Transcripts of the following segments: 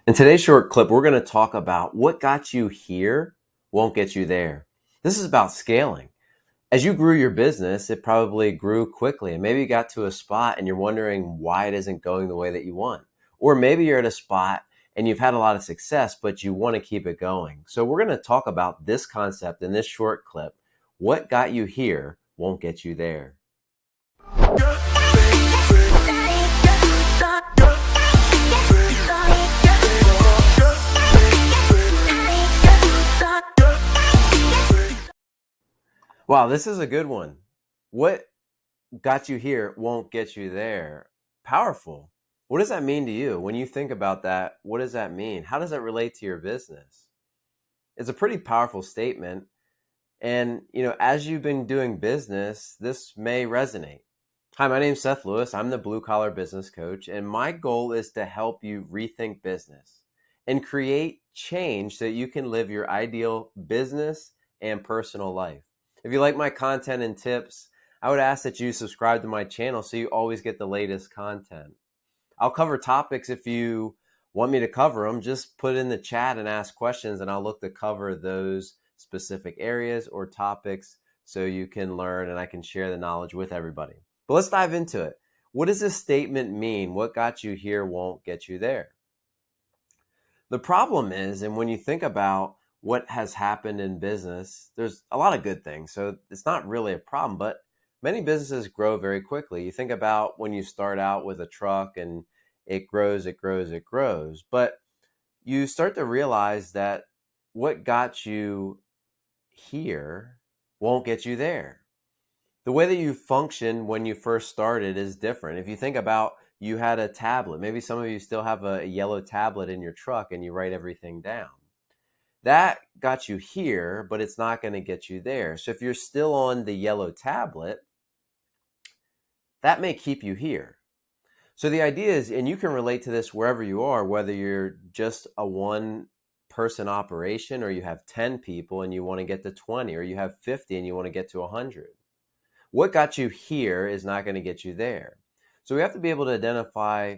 In today's short clip, we're going to talk about what got you here won't get you there. This is about scaling. As you grew your business, it probably grew quickly, and maybe you got to a spot and you're wondering why it isn't going the way that you want. Or maybe you're at a spot and you've had a lot of success, but you want to keep it going. So we're going to talk about this concept in this short clip. What got you here won't get you there. Wow, this is a good one. What got you here won't get you there. Powerful. What does that mean to you? When you think about that, what does that mean? How does that relate to your business? It's a pretty powerful statement. And, as you've been doing business, this may resonate. Hi, my name's Seth Lewis. I'm the Blue Collar Business Coach, and my goal is to help you rethink business and create change so that you can live your ideal business and personal life. If you like my content and tips, I would ask that you subscribe to my channel so you always get the latest content. I'll cover topics if you want me to cover them. Just put in the chat and ask questions, and I'll look to cover those specific areas or topics so you can learn and I can share the knowledge with everybody. But let's dive into it. What does this statement mean? What got you here won't get you there. The problem is, and when you think about what has happened in business, there's a lot of good things. So it's not really a problem, but many businesses grow very quickly. You think about when you start out with a truck and it grows, it grows, it grows. But you start to realize that what got you here won't get you there. The way that you function when you first started is different. If you think about you had a tablet, maybe some of you still have a yellow tablet in your truck and you write everything down. That got you here, but it's not going to get you there. So if you're still on the yellow tablet, that may keep you here. So the idea is, and you can relate to this wherever you are, whether you're just a one-person operation or you have 10 people and you want to get to 20, or you have 50 and you want to get to 100. What got you here is not going to get you there. So we have to be able to identify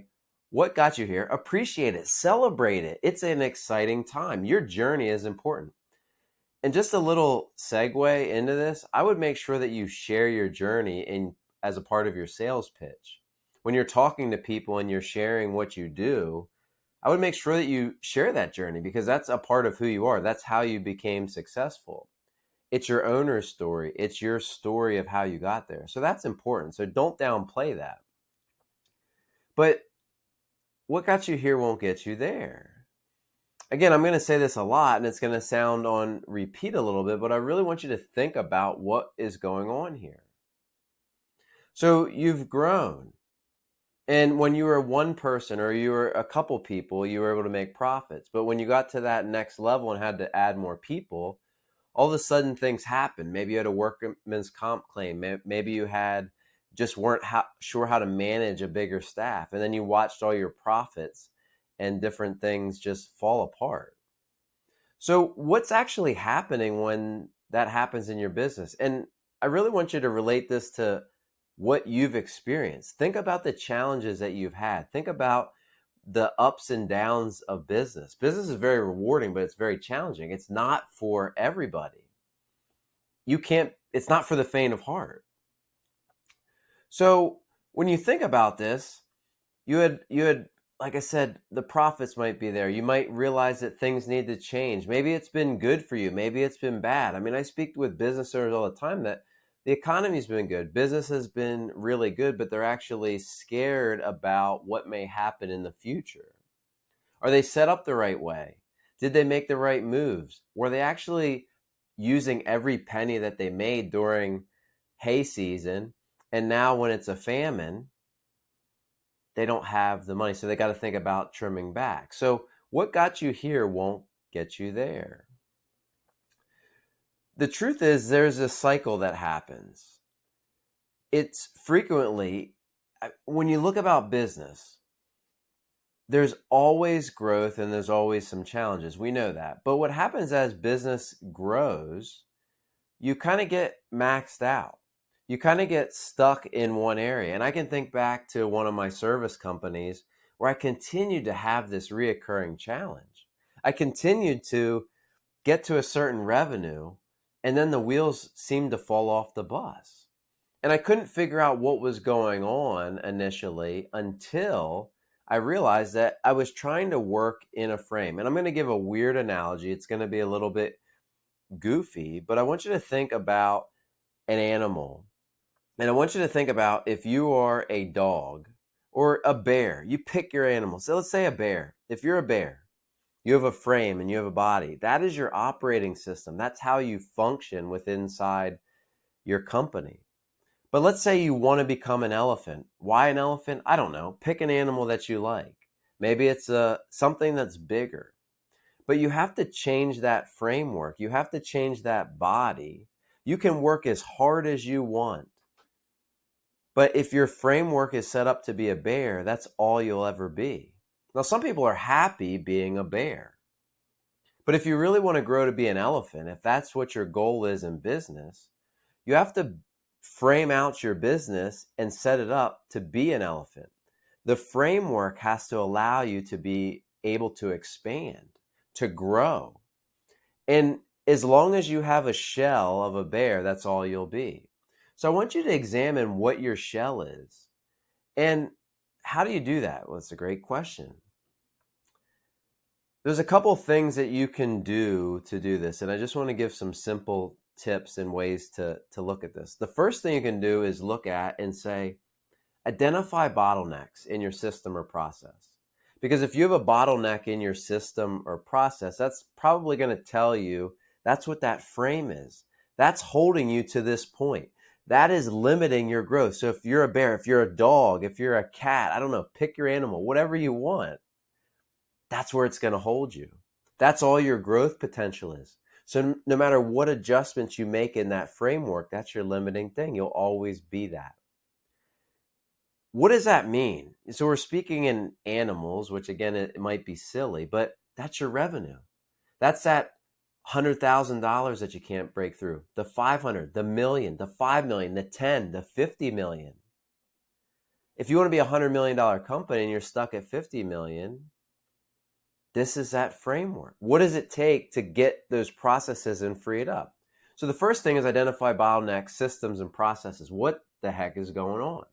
what got you here, appreciate it, celebrate it. It's an exciting time. Your journey is important. And just a little segue into this, I would make sure that you share your journey as a part of your sales pitch. When you're talking to people and you're sharing what you do, I would make sure that you share that journey because that's a part of who you are. That's how you became successful. It's your owner's story. It's your story of how you got there. So that's important. So don't downplay that. But what got you here won't get you there. Again, I'm going to say this a lot and it's going to sound on repeat a little bit, but I really want you to think about what is going on here. So you've grown. And when you were one person or you were a couple people, you were able to make profits. But when you got to that next level and had to add more people, all of a sudden things happened. Maybe you had a workman's comp claim. Maybe you just weren't sure how to manage a bigger staff. And then you watched all your profits and different things just fall apart. So what's actually happening when that happens in your business? And I really want you to relate this to what you've experienced. Think about the challenges that you've had. Think about the ups and downs of business. Business is very rewarding, but it's very challenging. It's not for everybody. It's not for the faint of heart. So when you think about this, you had, like I said, the profits might be there. You might realize that things need to change. Maybe it's been good for you. Maybe it's been bad. I mean, I speak with business owners all the time that the economy's been good. Business has been really good, but they're actually scared about what may happen in the future. Are they set up the right way? Did they make the right moves? Were they actually using every penny that they made during hay season? And now when it's a famine, they don't have the money. So they got to think about trimming back. So what got you here won't get you there. The truth is there's a cycle that happens. It's frequently, when you look about business, there's always growth and there's always some challenges. We know that. But what happens as business grows, you kind of get maxed out. You kind of get stuck in one area. And I can think back to one of my service companies where I continued to have this reoccurring challenge. I continued to get to a certain revenue, and then the wheels seemed to fall off the bus. And I couldn't figure out what was going on initially until I realized that I was trying to work in a frame. And I'm going to give a weird analogy. It's going to be a little bit goofy, but I want you to think about an animal. And I want you to think about if you are a dog or a bear. You pick your animal. So let's say a bear. If you're a bear, you have a frame and you have a body. That is your operating system. That's how you function inside your company. But let's say you want to become an elephant. Why an elephant? I don't know. Pick an animal that you like. Maybe it's something that's bigger. But you have to change that framework. You have to change that body. You can work as hard as you want. But if your framework is set up to be a bear, that's all you'll ever be. Now, some people are happy being a bear. But if you really want to grow to be an elephant, if that's what your goal is in business, you have to frame out your business and set it up to be an elephant. The framework has to allow you to be able to expand, to grow. And as long as you have a shell of a bear, that's all you'll be. So I want you to examine what your shell is. And how do you do that? Well, it's a great question. There's a couple things that you can do to do this, and I just want to give some simple tips and ways to look at this. The first thing you can do is look at and say, identify bottlenecks in your system or process. Because if you have a bottleneck in your system or process, that's probably going to tell you that's what that frame is. That's holding you to this point. That is limiting your growth. So if you're a bear, if you're a dog, if you're a cat, I don't know, pick your animal, whatever you want, that's where it's going to hold you. That's all your growth potential is. So no matter what adjustments you make in that framework, that's your limiting thing. You'll always be that. What does that mean? So we're speaking in animals, which again, it might be silly, but that's your revenue. That's that $100,000 that you can't break through. The 500, the million, the 5 million, the 10, the 50 million. If you want to be a $100 million company and you're stuck at 50 million, this is that framework. What does it take to get those processes and free it up? So the first thing is identify bottlenecks, systems, and processes. What the heck is going on?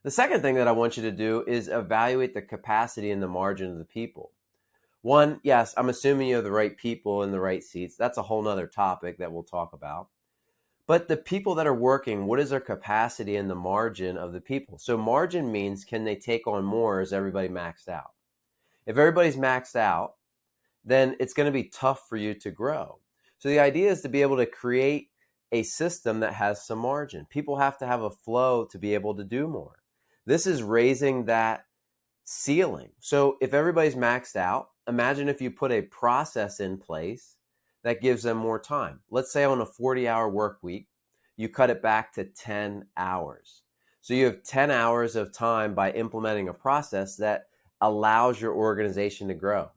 The second thing that I want you to do is evaluate the capacity and the margin of the people. One, yes, I'm assuming you have the right people in the right seats. That's a whole nother topic that we'll talk about. But the people that are working, what is their capacity and the margin of the people? So margin means, can they take on more? Is everybody maxed out? If everybody's maxed out, then it's going to be tough for you to grow. So the idea is to be able to create a system that has some margin. People have to have a flow to be able to do more. This is raising that ceiling. So if everybody's maxed out, imagine if you put a process in place that gives them more time. Let's say on a 40-hour work week, you cut it back to 10 hours. So you have 10 hours of time by implementing a process that allows your organization to grow.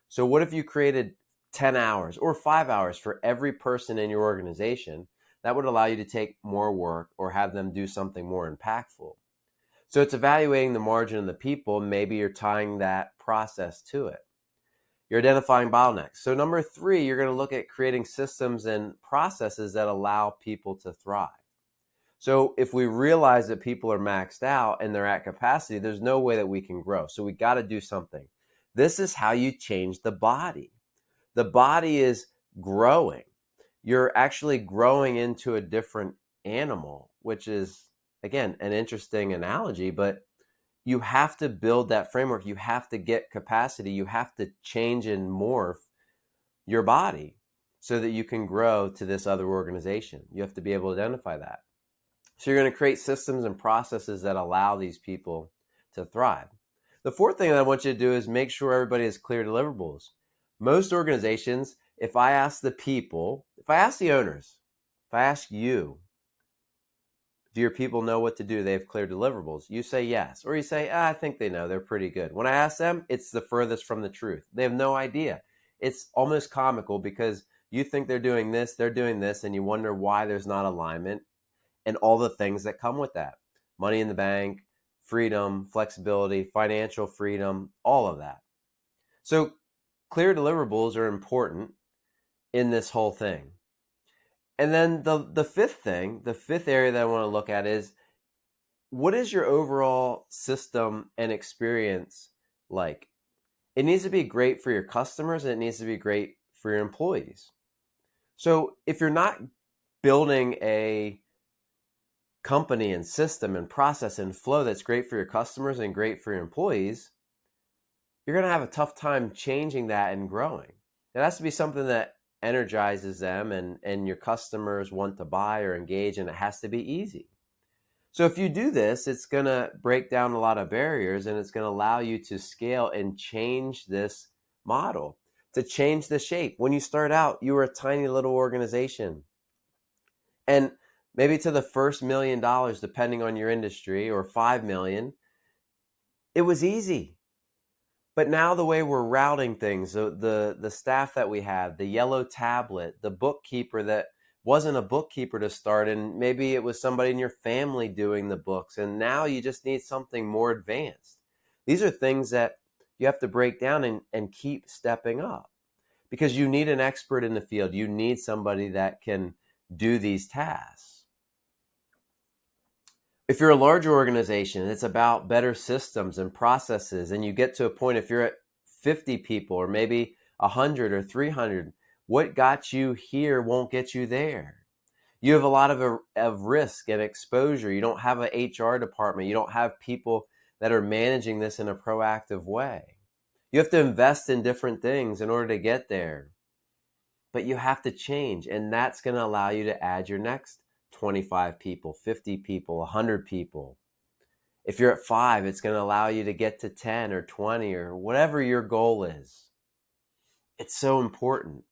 So what if you created 10 hours or 5 hours for every person in your organization? That would allow you to take more work or have them do something more impactful. So it's evaluating the margin of the people. Maybe you're tying that process to it. You're identifying bottlenecks. So number 3, you're going to look at creating systems and processes that allow people to thrive. So if we realize that people are maxed out and they're at capacity, there's no way that we can grow. So we got to do something. This is how you change the body. The body is growing. You're actually growing into a different animal, which is, again, an interesting analogy, but you have to build that framework. You have to get capacity. You have to change and morph your body so that you can grow to this other organization. You have to be able to identify that. So you're going to create systems and processes that allow these people to thrive. The fourth thing that I want you to do is make sure everybody has clear deliverables. Most organizations, if I ask the people, if I ask the owners, if I ask you, do your people know what to do? They have clear deliverables. You say yes. Or you say, I think they know. They're pretty good. When I ask them, it's the furthest from the truth. They have no idea. It's almost comical because you think they're doing this, and you wonder why there's not alignment and all the things that come with that. Money in the bank, freedom, flexibility, financial freedom, all of that. So clear deliverables are important in this whole thing. And then the fifth area that I want to look at is, what is your overall system and experience like? It needs to be great for your customers, and it needs to be great for your employees. So if you're not building a company and system and process and flow that's great for your customers and great for your employees, you're going to have a tough time changing that and growing. It has to be something that energizes them and your customers want to buy or engage, and it has to be easy. So if you do this, it's going to break down a lot of barriers, and it's going to allow you to scale and change this model, to change the shape. When you start out, you were a tiny little organization. And maybe to the first $1 million, depending on your industry, or 5 million, it was easy. But now the way we're routing things, the staff that we have, the yellow tablet, the bookkeeper that wasn't a bookkeeper to start, and maybe it was somebody in your family doing the books, and now you just need something more advanced. These are things that you have to break down and keep stepping up, because you need an expert in the field. You need somebody that can do these tasks. If you're a larger organization, it's about better systems and processes, and you get to a point, if you're at 50 people or maybe 100 or 300, what got you here won't get you there. You have a lot of risk and exposure. You don't have an HR department. You don't have people that are managing this in a proactive way. You have to invest in different things in order to get there. But you have to change, and that's going to allow you to add your next 25 people, 50 people, 100 people. If you're at 5, it's going to allow you to get to 10 or 20 or whatever your goal is. It's so important.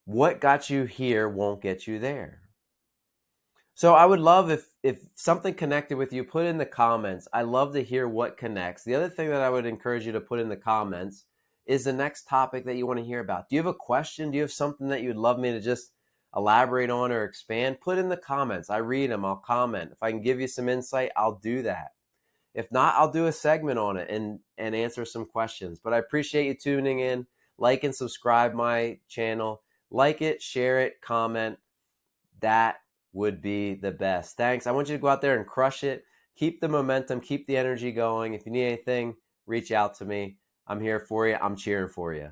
What got you here won't get you there. So I would love if something connected with you, put in the comments. I love to hear what connects. The other thing that I would encourage you to put in the comments is the next topic that you want to hear about. Do you have a question? Do you have something that you'd love me to just elaborate on or expand? Put in the comments. I read them. I'll comment. If I can give you some insight, I'll do that. If not, I'll do a segment on it and answer some questions. But I appreciate you tuning in. Like and subscribe my channel. Like it, share it, comment. That would be the best. Thanks. I want you to go out there and crush it. Keep the momentum. Keep the energy going. If you need anything, reach out to me. I'm here for you. I'm cheering for you.